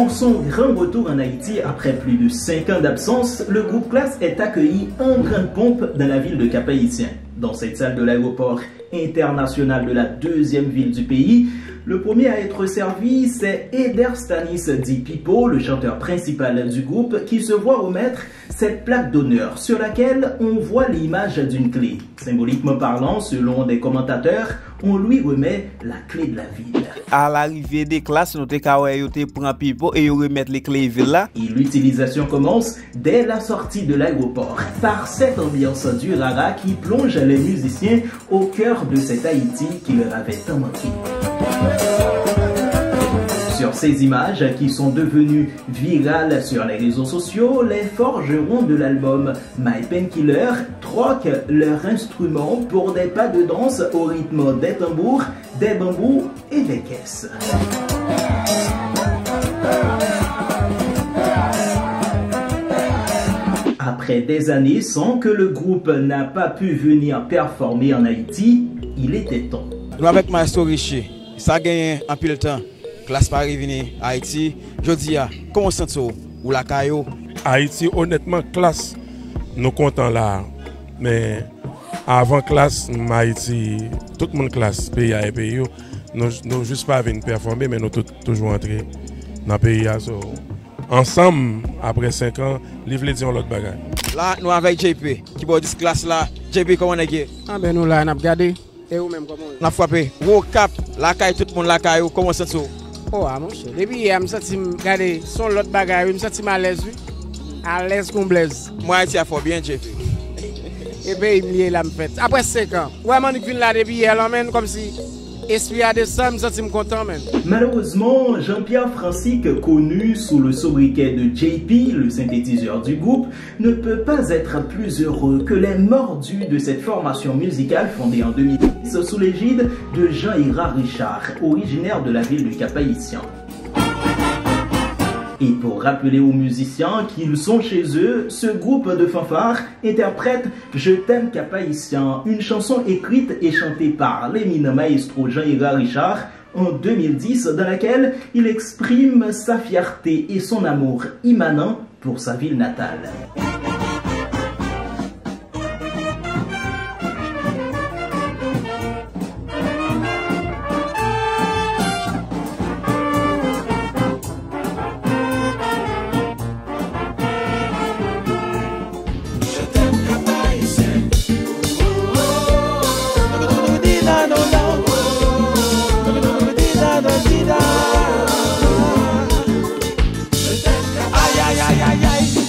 Pour son grand retour en Haïti après plus de 5 ans d'absence, le groupe Classe est accueilli en grande pompe dans la ville de Cap-Haïtien. Dans cette salle de l'aéroport international de la deuxième ville du pays, le premier à être servi, c'est Eder Stanis dit Pipo, le chanteur principal du groupe, qui se voit remettre cette plaque d'honneur sur laquelle on voit l'image d'une clé. Symboliquement parlant, selon des commentateurs, on lui remet la clé de la ville. À l'arrivée des classes, nous prend Pipo et on remet les clés ville là. Et l'utilisation commence dès la sortie de l'aéroport, par cette ambiance du rara qui plonge les musiciens au cœur de cet Haïti qui leur avait tant manqué. Sur ces images qui sont devenues virales sur les réseaux sociaux, les forgerons de l'album My Painkiller troquent leurs instruments pour des pas de danse au rythme des tambours, des bambous et des caisses. Après des années sans que le groupe n'a pas pu venir performer en Haïti, il était temps. Nous avec Maestro Richer, ça gagne en pile temps. Classe Paris venir à Haïti. Je dis, comment sentez-vous ou la caillou? Haïti, honnêtement, classe, nous comptons là. Mais avant classe, Haïti, tout le monde classe, pays et pays, nous juste pas venir performer, mais nous toujours entrer dans le pays. Ensemble, après 5 ans, livre les l'autre bagage. Là, nous avec JP, qui va dire classe là. JP, comment on est? Ah ben nous là, on a regardé. Et vous même comment? On a frappé. Gros cap, la caille, tout le monde la caille, comment sentez-vous? Oh, mon cher. Depuis, je me sens, regardez, son l'autre bagage, je me sens à l'aise, à l'aise comme blaise. Moi, il faut bien, JP. Et bien, il me l'a fait. Après 5 ans, vraiment, je viens là depuis hier, comme si esprit à descendre, je me sens content même. Malheureusement, Jean-Pierre Francique, connu sous le sobriquet de JP, le synthétiseur du groupe, ne peut pas être plus heureux que les mordus de cette formation musicale fondée en 2010 sous l'égide de Jean-Ira Richard, originaire de la ville de Cap-Haïtien. Et pour rappeler aux musiciens qu'ils sont chez eux, ce groupe de fanfares interprète « Je t'aime Cap-Haïtien », une chanson écrite et chantée par l'éminent maestro Jean-Ira Richard en 2010, dans laquelle il exprime sa fierté et son amour immanent pour sa ville natale.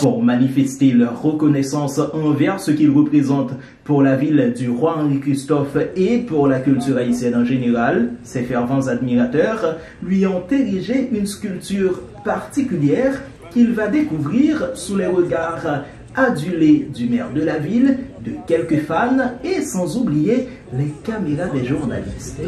Pour manifester leur reconnaissance envers ce qu'ils représentent pour la ville du roi Henri Christophe et pour la culture haïtienne en général, ses fervents admirateurs lui ont érigé une sculpture particulière qu'il va découvrir sous les regards adulés du maire de la ville, de quelques fans et sans oublier les caméras des journalistes.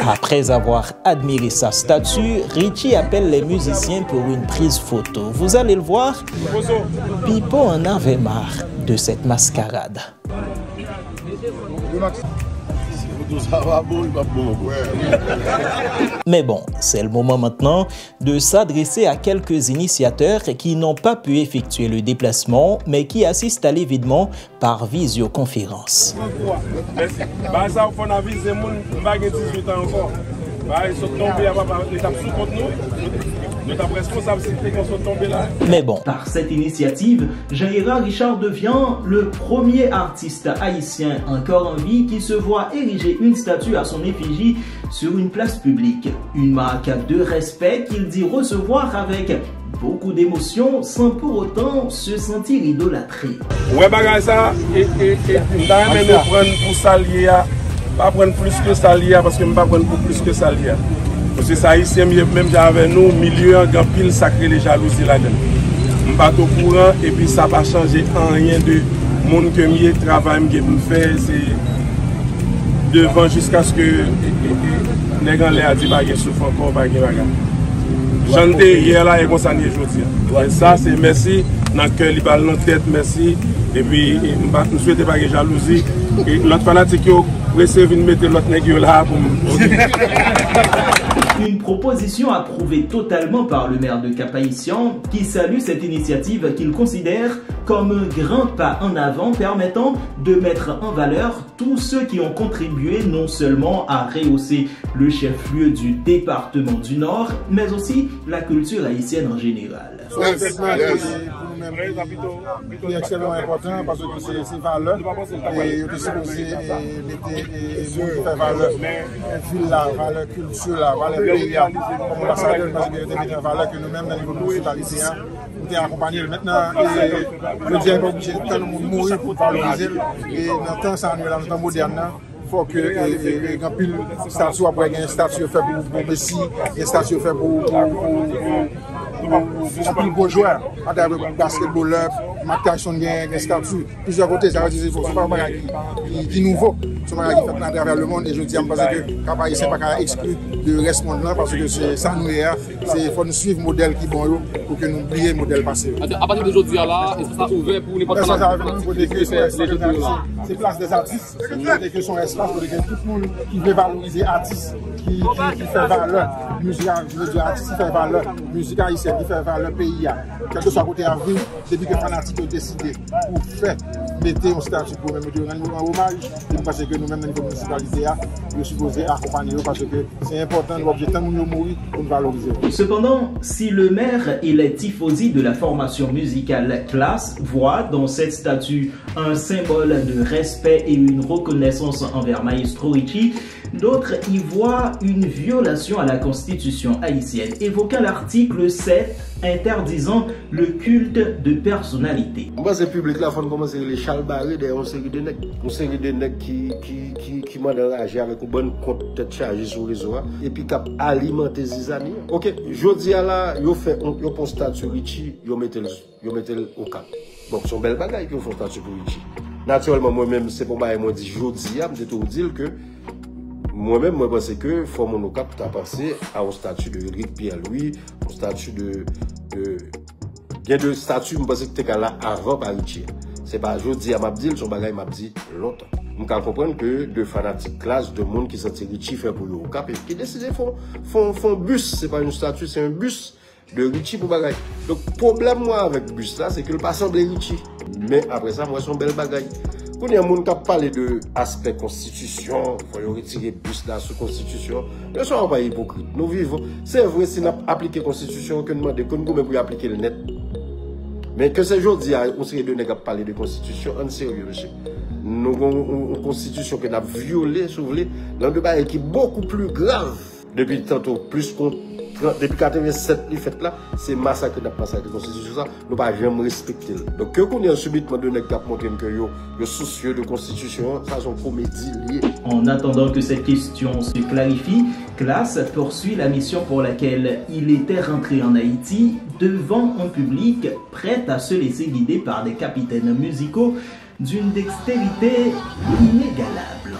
Après avoir admiré sa statue, Richie appelle les musiciens pour une prise photo. Vous allez le voir, Pipo en avait marre de cette mascarade. Mais bon, c'est le moment maintenant de s'adresser à quelques initiateurs qui n'ont pas pu effectuer le déplacement, mais qui assistent à l'événement par visioconférence. Mais bon. Par cette initiative, Jean-Ira Richard devient le premier artiste haïtien encore en vie qui se voit ériger une statue à son effigie sur une place publique. Une marque de respect qu'il dit recevoir avec beaucoup d'émotions sans pour autant se sentir idolâtré. Ouais, bagay ça, et nous prendre pour salier, pas prendre plus que salier, parce que nous ne pas prendre pour plus que salier. Parce que ça, ici, même avec nous, milieu, en grand pile, sacré les jalousies là-dedans. Je ne suis pas au courant, et puis ça va changer en rien de monde que je travaille, que je fais, c'est devant jusqu'à ce que les gens l'aient dit, pas de souffle encore, pas de bagage. J'en ai hier là et qu'on s'en est aujourd'hui. Ça, c'est merci, dans le cœur, il va dans la tête, merci. Et puis, je ne souhaite pas de jalousie. Et l'autre fanatique, il essaie de mettre l'autre nègre là pour Une proposition approuvée totalement par le maire de Cap-Haïtien qui salue cette initiative qu'il considère comme un grand pas en avant permettant de mettre en valeur tous ceux qui ont contribué non seulement à rehausser le chef-lieu du département du Nord, mais aussi la culture haïtienne en général. C'est extrêmement important parce que c'est valeur et aussi c'est faire valeur ville là, valeur culture là, valeur pays là. Comme ambassadeur, parce que c'est une valeur que nous-mêmes dans le niveau municipalité, nous avons accompagné. Maintenant, je dis pas obligé de tout le monde mourir pour valoriser et dans le temps ça dans le temps moderne. Il faut que les statues après un statut fait pour Messi, un statut fait pour pour joueurs, basketballeur, Mark Tyson a un statut. Plusieurs côtés, ça veut dire que c'est pas un bagage qui est nouveau. C'est un bagage qui fait à travers le monde et je dis parce que Cap-Haïtien n'est pas exclu de reste monde là parce que c'est ça nous est. Il faut nous suivre le modèle qui est bon pour que nous oublions le modèle passé. À partir d'aujourd'hui là, est-ce que ça ouvert pour n'importe quel c'est place des artistes, que son espace pour que tout le monde qui veut valoriser artistes, qui fait valeur, musique, je veux dire artiste qui fait valeur, musique haïtienne qui fait valeur pays, quel que soit côté à vivre, depuis que les fanatiques ont décidé pour faire mettre un statut pour même rendre un hommage, parce que nous-mêmes dans la municipalité, nous sommes supposés accompagner parce que c'est important, l'objectif de nous mourir pour nous valoriser. Cependant, si le maire et les tifosi de la formation musicale classe voient dans cette statue un symbole de respect et une reconnaissance envers Maestro Richie, d'autres y voient une violation à la constitution haïtienne, évoquant l'article 7 interdisant le culte de personnalité. Moi, c'est public là, il faut commencer les chalbarrer d'une série de nègres qui m'ont enragé avec une bonne compte tête chargée sur les réseaux et puis qui alimenter ces amis. Ok, je dis là, ils font un statut Richie, ils mettent au cap. Donc, c'est une belle bagaille qu'ils font statut pour Richie. Naturellement, moi-même, c'est pour moi, je dis, je dis tout dire que moi-même, moi, pense que faut mon cap à passer à un statut de Rick Pierre-Louis, un statut bien de statut, je pense que tu es là avant par Richie. C'est pas aujourd'hui à m'abdil, son bagage m'a dit longtemps. Je comprends que de fanatiques classe, de monde qui sont Richie fait pour le cap et qui décident font bus, c'est pas une statue, c'est un bus de Richie pour bagage. Donc, problème moi avec le bus là, c'est que le pas semble Richie. Mais après ça, moi, son bel bagage. Quand il y a des gens qui parlent de l'aspect constitution, il faut retirer plus de la sous-constitution. Nous ne sommes pas hypocrites. Nous vivons. C'est vrai, si nous appliquons la constitution, que nous demandons que nous pouvons appliquer le net. Mais que ces jours-ci, on s'est donné à parler de constitution, en sérieux, monsieur. Nous avons une constitution que nous avons violée, soulevé, dans un débat qui est beaucoup plus grave. Depuis tantôt, plus qu'on. Depuis 87, les fêtes là, c'est massacre de la constitution, ça, nous ne pouvons jamais respecter. Donc, que qu'on ait subitement donné cap montré que le soucieux de constitution, ça, c'est une comédie liée. En attendant que cette question se clarifie, Classe poursuit la mission pour laquelle il était rentré en Haïti devant un public prêt à se laisser guider par des capitaines musicaux d'une dextérité inégalable.